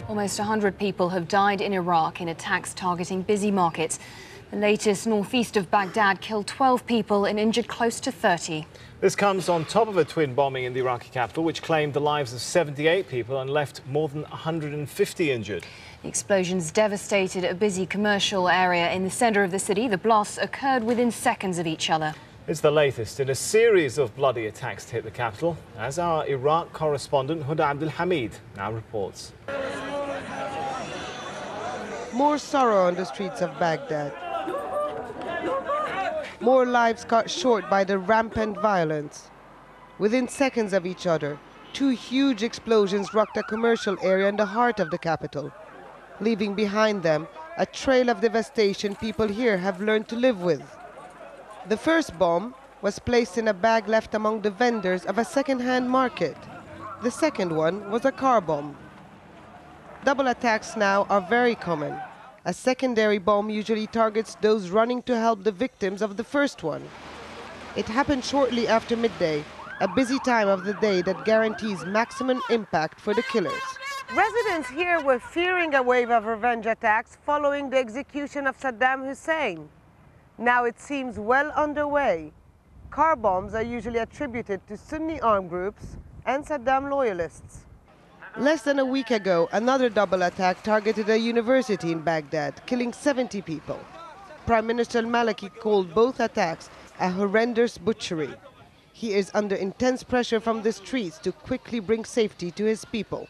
Almost 100 people have died in Iraq in attacks targeting busy markets. The latest northeast of Baghdad killed 12 people and injured close to 30. This comes on top of a twin bombing in the Iraqi capital, which claimed the lives of 78 people and left more than 150 injured. The explosions devastated a busy commercial area in the centre of the city. The blasts occurred within seconds of each other. It's the latest in a series of bloody attacks to hit the capital, as our Iraq correspondent Huda Abdul Hamid now reports. More sorrow on the streets of Baghdad. More lives cut short by the rampant violence. Within seconds of each other, two huge explosions rocked a commercial area in the heart of the capital, leaving behind them a trail of devastation people here have learned to live with. The first bomb was placed in a bag left among the vendors of a second-hand market. The second one was a car bomb. Double attacks now are very common. A secondary bomb usually targets those running to help the victims of the first one. It happened shortly after midday, a busy time of the day that guarantees maximum impact for the killers. Residents here were fearing a wave of revenge attacks following the execution of Saddam Hussein. Now it seems well underway. Car bombs are usually attributed to Sunni armed groups and Saddam loyalists. Less than a week ago, another double attack targeted a university in Baghdad, killing 70 people. Prime Minister al-Maliki called both attacks a horrendous butchery. He is under intense pressure from the streets to quickly bring safety to his people.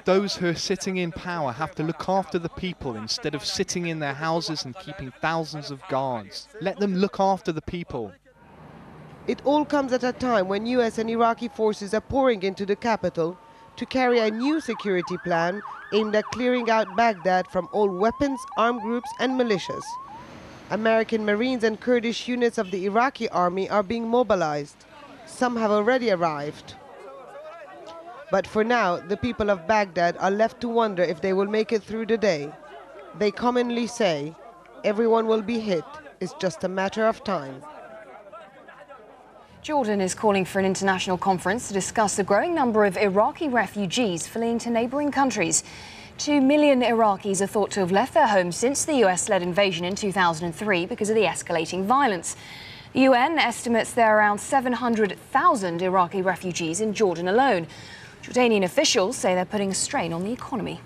Those who are sitting in power have to look after the people instead of sitting in their houses and keeping thousands of guards. Let them look after the people. It all comes at a time when US and Iraqi forces are pouring into the capital to carry a new security plan aimed at clearing out Baghdad from all weapons, armed groups and militias. American Marines and Kurdish units of the Iraqi army are being mobilized. Some have already arrived. But for now, the people of Baghdad are left to wonder if they will make it through the day. They commonly say, everyone will be hit, it's just a matter of time. Jordan is calling for an international conference to discuss the growing number of Iraqi refugees fleeing to neighbouring countries. 2 million Iraqis are thought to have left their homes since the US-led invasion in 2003 because of the escalating violence. The UN estimates there are around 700,000 Iraqi refugees in Jordan alone. Jordanian officials say they're putting a strain on the economy.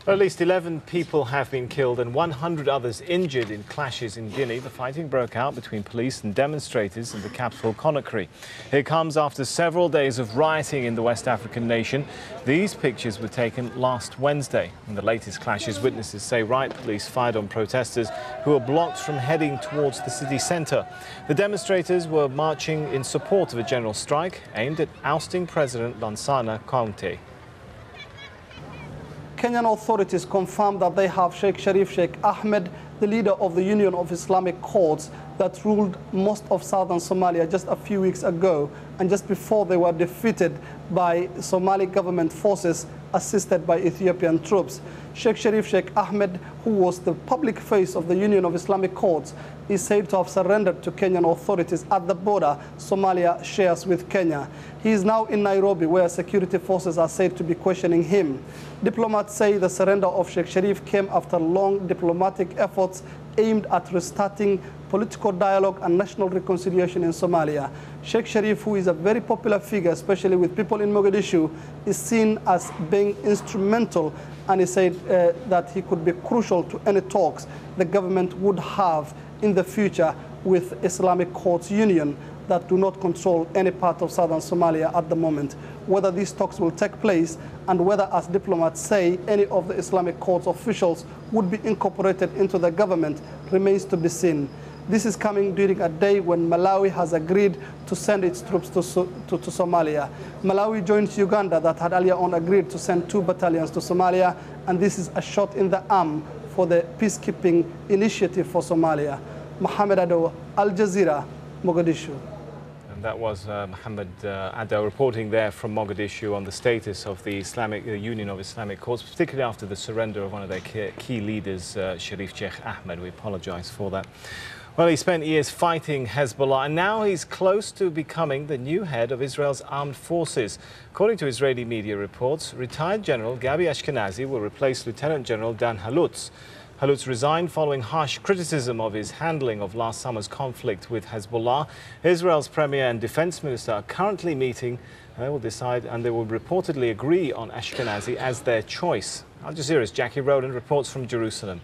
Well, at least 11 people have been killed and 100 others injured in clashes in Guinea. The fighting broke out between police and demonstrators in the capital, Conakry. It comes after several days of rioting in the West African nation. These pictures were taken last Wednesday. In the latest clashes, witnesses say riot police fired on protesters who were blocked from heading towards the city centre. The demonstrators were marching in support of a general strike aimed at ousting President Lansana Conté. Kenyan authorities confirmed that they have Sheikh Ahmed, the leader of the Union of Islamic Courts that ruled most of southern Somalia just a few weeks ago, and just before they were defeated by Somali government forces assisted by Ethiopian troops. Sheikh Ahmed, who was the public face of the Union of Islamic Courts, is said to have surrendered to Kenyan authorities at the border Somalia shares with Kenya. He is now in Nairobi, where security forces are said to be questioning him. Diplomats say the surrender of Sheikh Sharif came after long diplomatic efforts aimed at restarting political dialogue and national reconciliation in Somalia. Sheikh Sharif, who is a very popular figure, especially with people in Mogadishu, is seen as being instrumental, and he said that he could be crucial to any talks the government would have in the future with Islamic Courts Union that do not control any part of southern Somalia at the moment. Whether these talks will take place and whether, as diplomats say, any of the Islamic Courts officials would be incorporated into the government remains to be seen. This is coming during a day when Malawi has agreed to send its troops to Somalia. Malawi joins Uganda, that had earlier on agreed to send 2 battalions to Somalia, and this is a shot in the arm for the peacekeeping initiative for Somalia. Mohammed Ado, Al-Jazeera, Mogadishu. And that was Mohammed Ado reporting there from Mogadishu on the status of the Union of Islamic Courts, particularly after the surrender of one of their key leaders, Sheikh Ahmed. We apologise for that. Well, he spent years fighting Hezbollah, and now he's close to becoming the new head of Israel's armed forces. According to Israeli media reports, retired General Gabi Ashkenazi will replace Lieutenant General Dan Halutz. Halutz resigned following harsh criticism of his handling of last summer's conflict with Hezbollah. Israel's Premier and Defense Minister are currently meeting. They will decide, and they will reportedly agree on Ashkenazi as their choice. Al-Jazeera's Jackie Rowland reports from Jerusalem.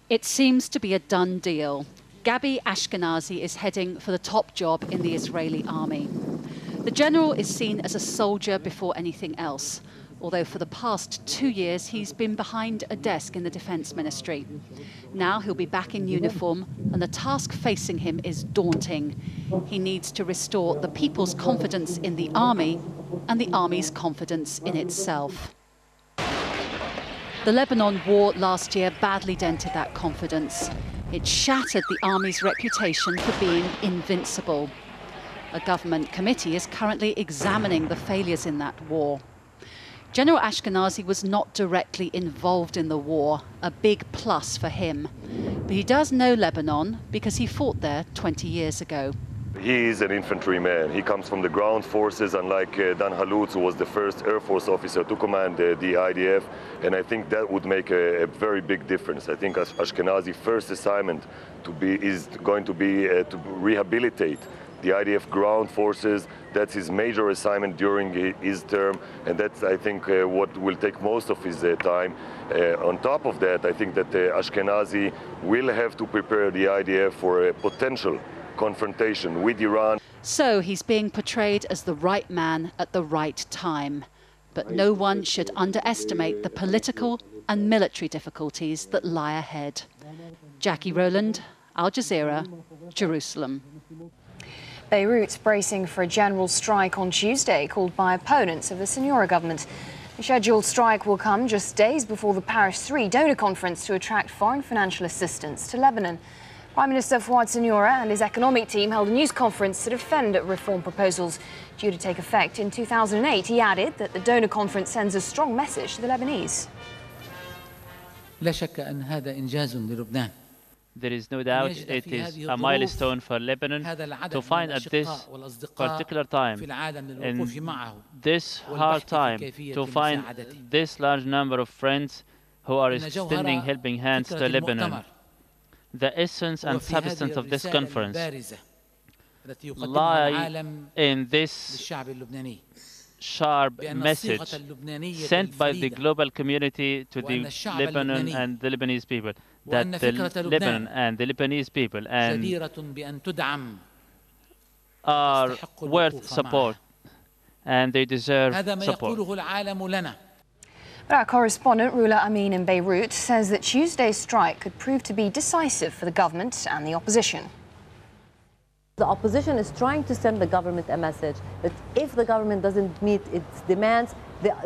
It seems to be a done deal. Gabi Ashkenazi is heading for the top job in the Israeli army. The general is seen as a soldier before anything else, although for the past 2 years he's been behind a desk in the Defense Ministry. Now he'll be back in uniform, and the task facing him is daunting. He needs to restore the people's confidence in the army and the army's confidence in itself. The Lebanon war last year badly dented that confidence. It shattered the army's reputation for being invincible. A government committee is currently examining the failures in that war. General Ashkenazi was not directly involved in the war, a big plus for him. But he does know Lebanon because he fought there 20 years ago. He is an infantryman. He comes from the ground forces, unlike Dan Halutz, who was the first Air Force officer to command the IDF. And I think that would make a very big difference. I think Ashkenazi's first assignment is going to be to rehabilitate the IDF ground forces. That's his major assignment during his term, and that's, I think, what will take most of his time. On top of that, I think that Ashkenazi will have to prepare the IDF for a potential confrontation with Iran. So he's being portrayed as the right man at the right time. But no one should underestimate the political and military difficulties that lie ahead. Jackie Rowland, Al Jazeera, Jerusalem. Beirut's bracing for a general strike on Tuesday, called by opponents of the Senora government. The scheduled strike will come just days before the Paris 3 donor conference to attract foreign financial assistance to Lebanon. Prime Minister Fouad Senora and his economic team held a news conference to defend reform proposals due to take effect in 2008. He added that the donor conference sends a strong message to the Lebanese. There is no doubt it is a milestone for Lebanon to find at this particular time, in this hard time, to find this large number of friends who are extending helping hands to Lebanon. The essence and substance of this conference lie in this sharp message sent by the global community to the Lebanon and the Lebanese people, that the Lebanon and the Lebanese people are worth support and they deserve support. But our correspondent, Rula Amin in Beirut, says that Tuesday's strike could prove to be decisive for the government and the opposition. The opposition is trying to send the government a message that if the government doesn't meet its demands,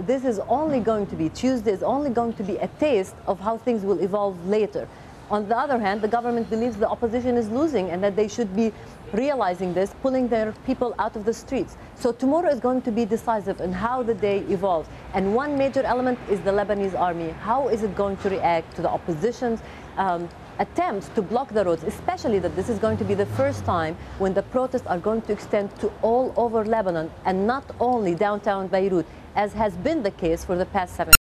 this is only going to be, Tuesday is only going to be a taste of how things will evolve later. On the other hand, the government believes the opposition is losing and that they should be realizing this, pulling their people out of the streets. So tomorrow is going to be decisive in how the day evolves. And one major element is the Lebanese army. How is it going to react to the opposition's attempts to block the roads, especially that this is going to be the first time when the protests are going to extend to all over Lebanon and not only downtown Beirut, as has been the case for the past 7 years.